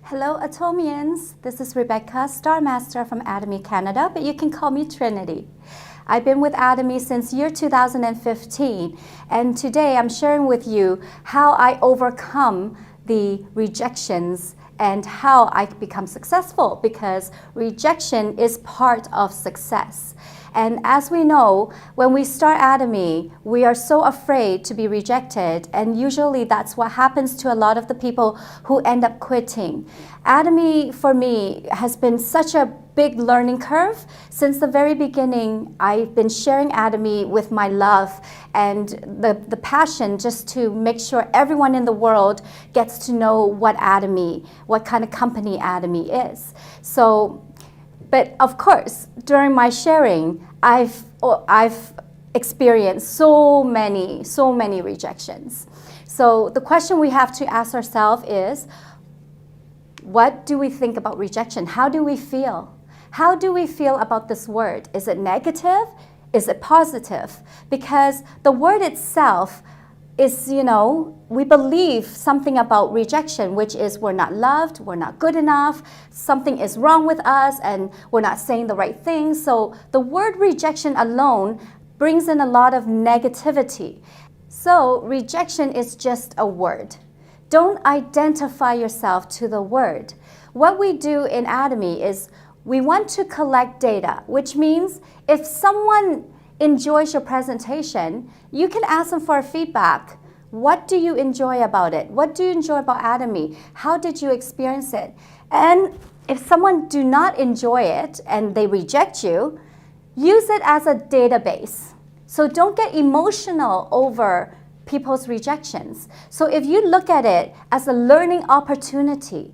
Hello Atomians, this is Rebecca, Star Master from Atomy Canada, but you can call me Trinity. I've been with Atomy since year 2015, and today I'm sharing with you how I overcome the rejections and how I become successful, because rejection is part of success. And as we know, when we start Atomy, we are so afraid to be rejected, and usually that's what happens to a lot of the people who end up quitting. Atomy, for me, has been such a big learning curve. Since the very beginning, I've been sharing Atomy with my love and the passion just to make sure everyone in the world gets to know what Atomy, what kind of company Atomy is. But of course, during my sharing, I've experienced so many rejections. So the question we have to ask ourselves is, what do we think about rejection? How do we feel? How do we feel about this word? Is it negative? Is it positive? Because the word itself is, we believe something about rejection, which is we're not loved, we're not good enough, something is wrong with us, and we're not saying the right thing. So the word rejection alone brings in a lot of negativity. So rejection is just a word. Don't identify yourself to the word. What we do in Atomy is we want to collect data, which means if someone enjoys your presentation, you can ask them for feedback. What do you enjoy about it? What do you enjoy about Atomy? How did you experience it? And if someone do not enjoy it and they reject you, use it as a database. So don't get emotional over people's rejections. So if you look at it as a learning opportunity,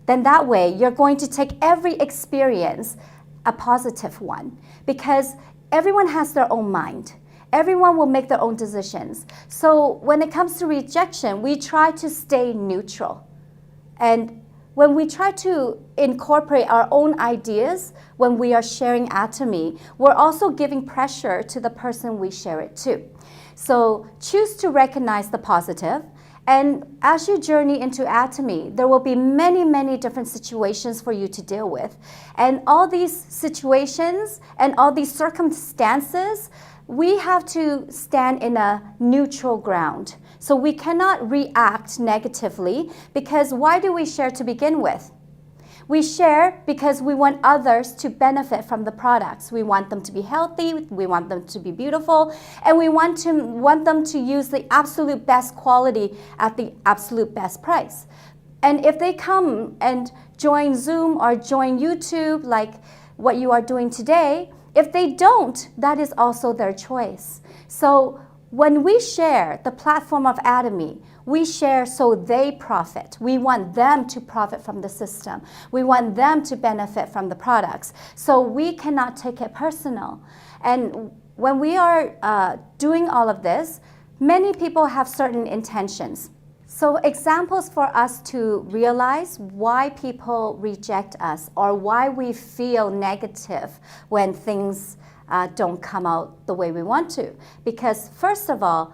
then that way you're going to take every experience a positive one, because everyone has their own mind. Everyone will make their own decisions. So when it comes to rejection, we try to stay neutral. And when we try to incorporate our own ideas when we are sharing Atomy, we're also giving pressure to the person we share it to. So choose to recognize the positive. And as you journey into Atomy, there will be many different situations for you to deal with. And all these situations and all these circumstances, we have to stand in a neutral ground. So we cannot react negatively, because why do we share to begin with? We share because we want others to benefit from the products. We want them to be healthy, we want them to be beautiful, and we want them to use the absolute best quality at the absolute best price. And if they come and join Zoom or join YouTube like what you are doing today, if they don't, that is also their choice. So when we share the platform of Atomy, we share so they profit. We want them to profit from the system. We want them to benefit from the products. So we cannot take it personal. And when we are doing all of this, many people have certain intentions. So examples for us to realize why people reject us or why we feel negative when things don't come out the way we want to. Because first of all,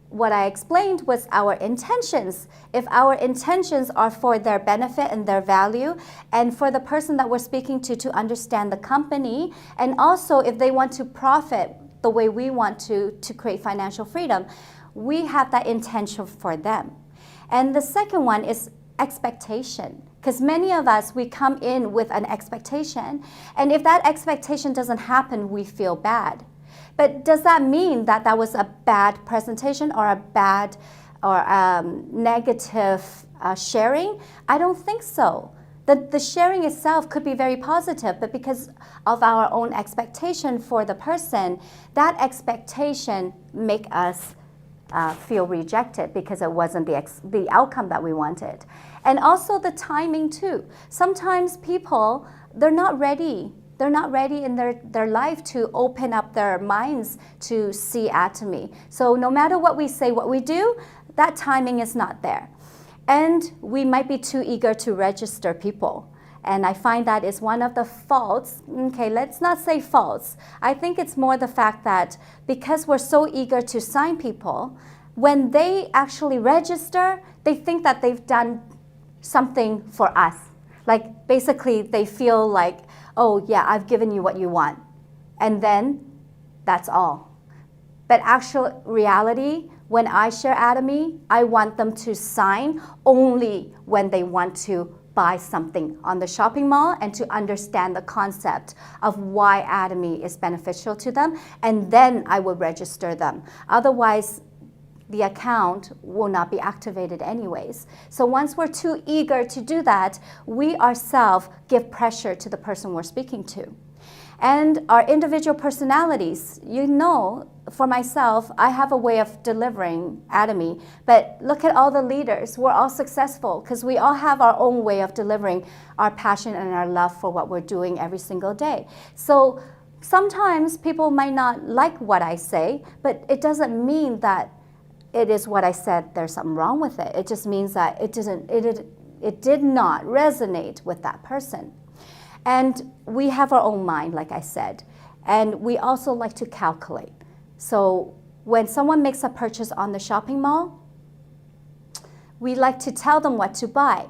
what I explained was our intentions. If our intentions are for their benefit and their value, and for the person that we're speaking to understand the company, and also if they want to profit the way we want to create financial freedom, we have that intention for them. And the second one is expectation. Because many of us, we come in with an expectation, and if that expectation doesn't happen, we feel bad. But does that mean that that was a bad presentation or a bad or negative sharing? I don't think so. The sharing itself could be very positive, but because of our own expectation for the person, that expectation make us feel rejected because it wasn't the outcome that we wanted. And also the timing too. Sometimes people, they're not ready. They're not ready in their life to open up their minds to see Atomy. So no matter what we say, what we do, that timing is not there. And we might be too eager to register people. And I find that is one of the faults. Okay, let's not say faults. I think it's more the fact that because we're so eager to sign people, when they actually register, they think that they've done something for us. Like basically they feel like, oh yeah, I've given you what you want. And then that's all. But actual reality, when I share Atomy, I want them to sign only when they want to buy something on the shopping mall and to understand the concept of why Atomy is beneficial to them, and then I will register them. Otherwise, the account will not be activated anyways. So once we're too eager to do that, we ourselves give pressure to the person we're speaking to. And our individual personalities, you know, for myself, I have a way of delivering Atomy, but look at all the leaders. We're all successful because we all have our own way of delivering our passion and our love for what we're doing every single day. So sometimes people might not like what I say, but it doesn't mean that it is what I said, there's something wrong with it. It just means that it did not resonate with that person. And we have our own mind, like I said, and we also like to calculate. So when someone makes a purchase on the shopping mall, we like to tell them what to buy.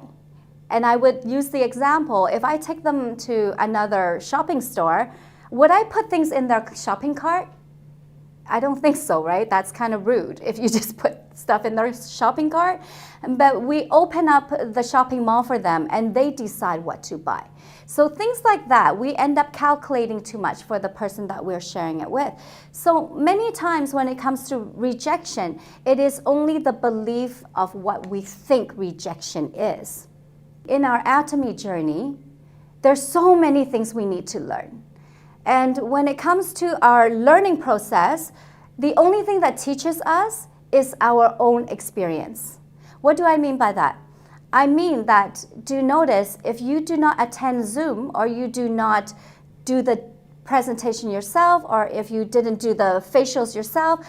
And I would use the example, if I take them to another shopping store, would I put things in their shopping cart? I don't think so, right? That's kind of rude if you just put stuff in their shopping cart. But we open up the shopping mall for them and they decide what to buy. So things like that, we end up calculating too much for the person that we're sharing it with. So many times when it comes to rejection, it is only the belief of what we think rejection is. In our Atomy journey, there's so many things we need to learn. And when it comes to our learning process, the only thing that teaches us is our own experience. What do I mean by that? I mean that, do you notice, if you do not attend Zoom or you do not do the presentation yourself, or if you didn't do the facials yourself,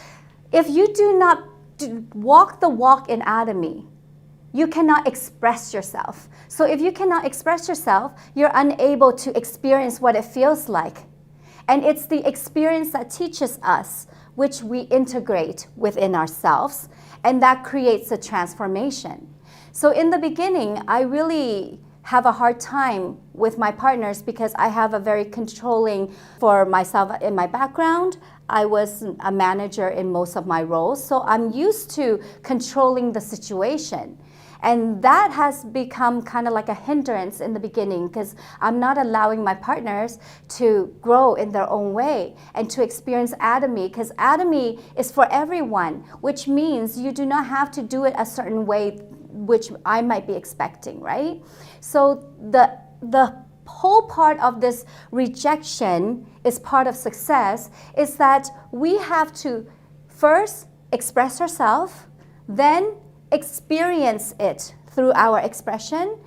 if you do not walk the walk in Atomy, you cannot express yourself. So if you cannot express yourself, you're unable to experience what it feels like. And it's the experience that teaches us, which we integrate within ourselves, and that creates a transformation. So in the beginning, I really have a hard time with my partners because I have a very controlling for myself in my background. I was a manager in most of my roles, so I'm used to controlling the situation. And that has become kind of like a hindrance in the beginning because I'm not allowing my partners to grow in their own way and to experience Atomy, because Atomy is for everyone, which means you do not have to do it a certain way which I might be expecting, right? So the whole part of this rejection is part of success is that we have to first express ourselves, then experience it through our expression,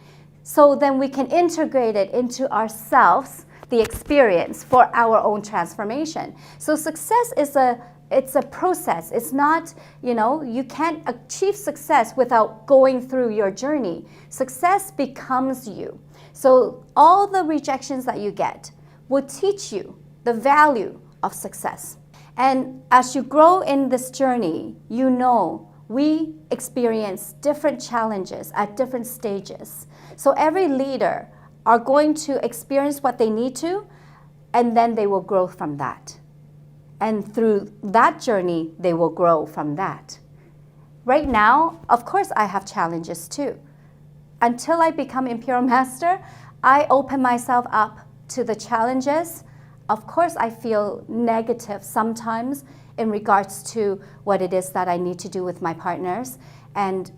so then we can integrate it into ourselves, the experience for our own transformation. So success is it's a process. It's not, you can't achieve success without going through your journey. Success becomes you. So all the rejections that you get will teach you the value of success. And as you grow in this journey, we experience different challenges at different stages. So every leader are going to experience what they need to, and then they will grow from that. And through that journey, they will grow from that. Right now, of course, I have challenges too. Until I become Imperial Master, I open myself up to the challenges. Of course, I feel negative sometimes in regards to what it is that I need to do with my partners. And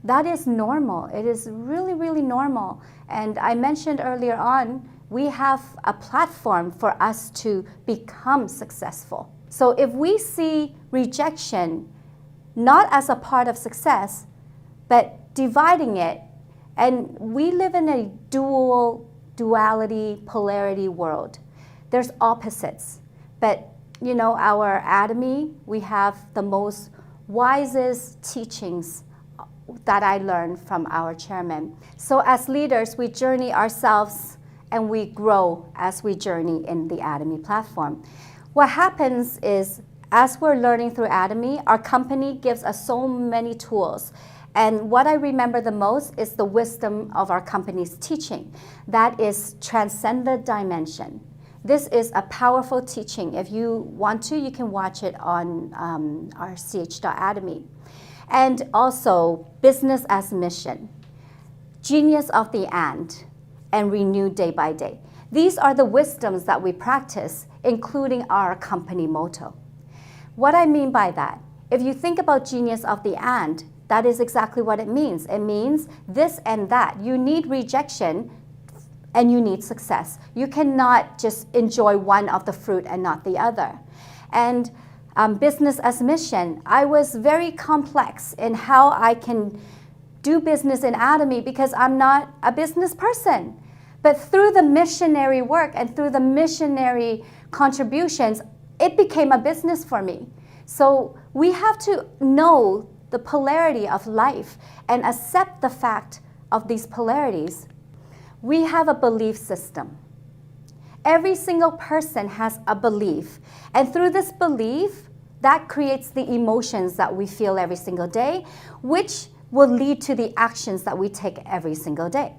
that is normal. It is really, really normal. And I mentioned earlier on, we have a platform for us to become successful. So if we see rejection not as a part of success, but dividing it, and we live in a duality, polarity world. There's opposites, but our Atomy, we have the most wisest teachings that I learned from our chairman. So as leaders, we journey ourselves and we grow as we journey in the Atomy platform. What happens is, as we're learning through Atomy, our company gives us so many tools. And what I remember the most is the wisdom of our company's teaching. That is transcendent dimension. This is a powerful teaching. If you want to, you can watch it on our ch.atomy. And also, business as mission, genius of the and renewed day by day. These are the wisdoms that we practice, including our company motto. What I mean by that, if you think about genius of the that is exactly what it means. It means this and that. You need rejection and you need success. You cannot just enjoy one of the fruit and not the other. And business as mission, I was very complex in how I can do business in Atomy because I'm not a business person. But through the missionary work and through the missionary contributions, it became a business for me. So we have to know the polarity of life and accept the fact of these polarities. We have a belief system. Every single person has a belief. And through this belief, that creates the emotions that we feel every single day, which will lead to the actions that we take every single day.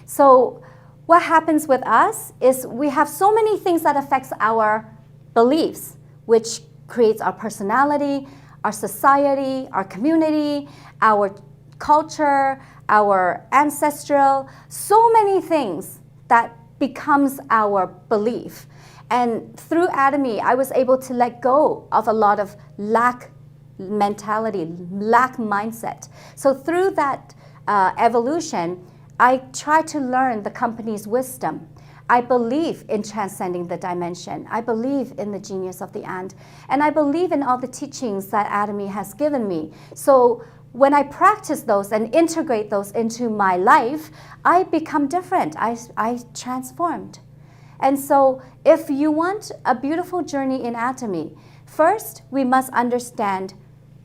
So what happens with us is we have so many things that affects our beliefs, which creates our personality, our society, our community, our culture, our ancestral, so many things that becomes our belief. And through Atomy, I was able to let go of a lot of lack mentality, lack mindset. So through that evolution, I try to learn the company's wisdom. I believe in transcending the dimension. I believe in the genius of the and I believe in all the teachings that Atomy has given me. So when I practice those and integrate those into my life, I become different. I transformed. And so if you want a beautiful journey in Atomy, first we must understand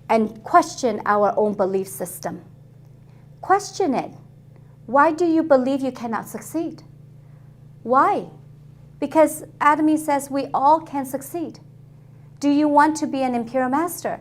and question our own belief system. Question it. Why do you believe you cannot succeed? Why? Because Atomy says we all can succeed. Do you want to be an Imperial Master?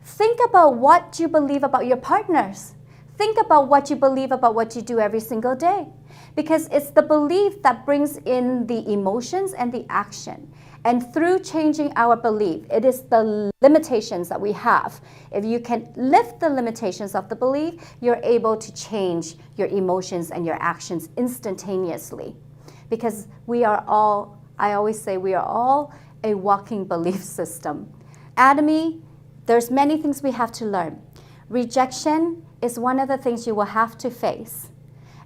Think about what you believe about your partners. Think about what you believe about what you do every single day. Because it's the belief that brings in the emotions and the action. And through changing our belief, it is the limitations that we have. If you can lift the limitations of the belief, you're able to change your emotions and your actions instantaneously. Because we are all, I always say, we are all a walking belief system. Atomy, there's many things we have to learn. Rejection is one of the things you will have to face.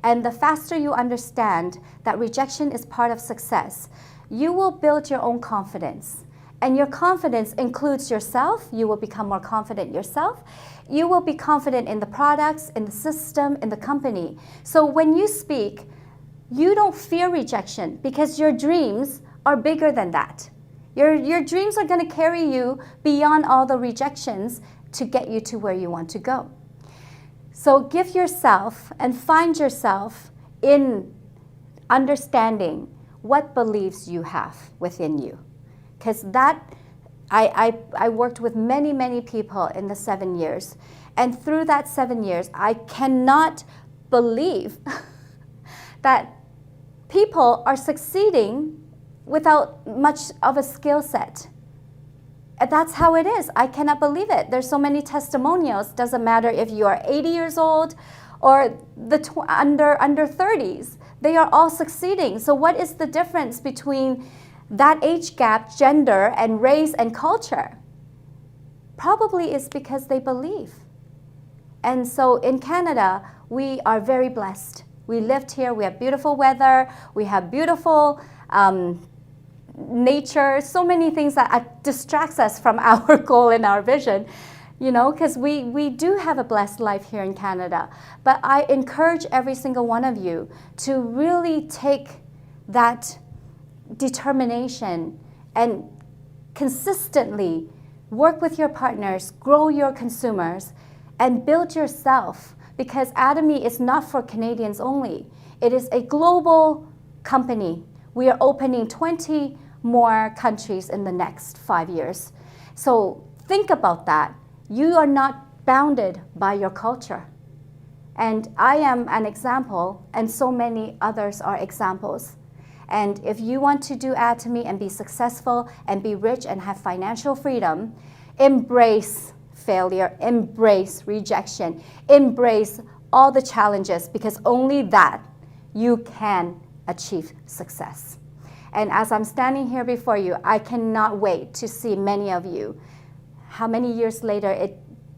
And the faster you understand that rejection is part of success, you will build your own confidence. And your confidence includes yourself. You will become more confident yourself. You will be confident in the products, in the system, in the company. So when you speak, you don't fear rejection because your dreams are bigger than that. Your dreams are going to carry you beyond all the rejections to get you to where you want to go. So give yourself and find yourself in understanding what beliefs you have within you. Because that, I worked with many, many people in the 7 years. And through that 7 years, I cannot believe that people are succeeding without much of a skill set. And that's how it is. I cannot believe it. There's so many testimonials. Doesn't matter if you are 80 years old or the under 30s. They are all succeeding. So what is the difference between that age gap, gender, and race and culture? Probably is because they believe. And so in Canada, we are very blessed. We lived here, we have beautiful weather, we have beautiful nature, so many things that distracts us from our goal and our vision, you know, because we do have a blessed life here in Canada. But I encourage every single one of you to really take that determination and consistently work with your partners, grow your consumers, and build yourself. Because Atomy is not for Canadians only. It is a global company. We are opening 20 more countries in the next 5 years. So think about that. You are not bounded by your culture. And I am an example, and so many others are examples. And if you want to do Atomy and be successful and be rich and have financial freedom, embrace failure, embrace rejection, embrace all the challenges, because only that you can achieve success. And as I'm standing here before you, I cannot wait to see many of you. How many years later,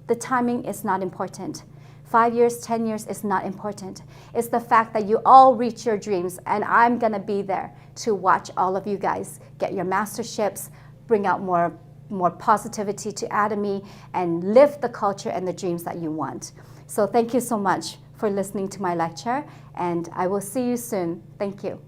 the timing is not important. 5 years, 10 years is not important. It's the fact that you all reach your dreams, and I'm gonna be there to watch all of you guys get your masterships, bring out more positivity to Atomy, and live the culture and the dreams that you want. So thank you so much for listening to my lecture, and I will see you soon. Thank you.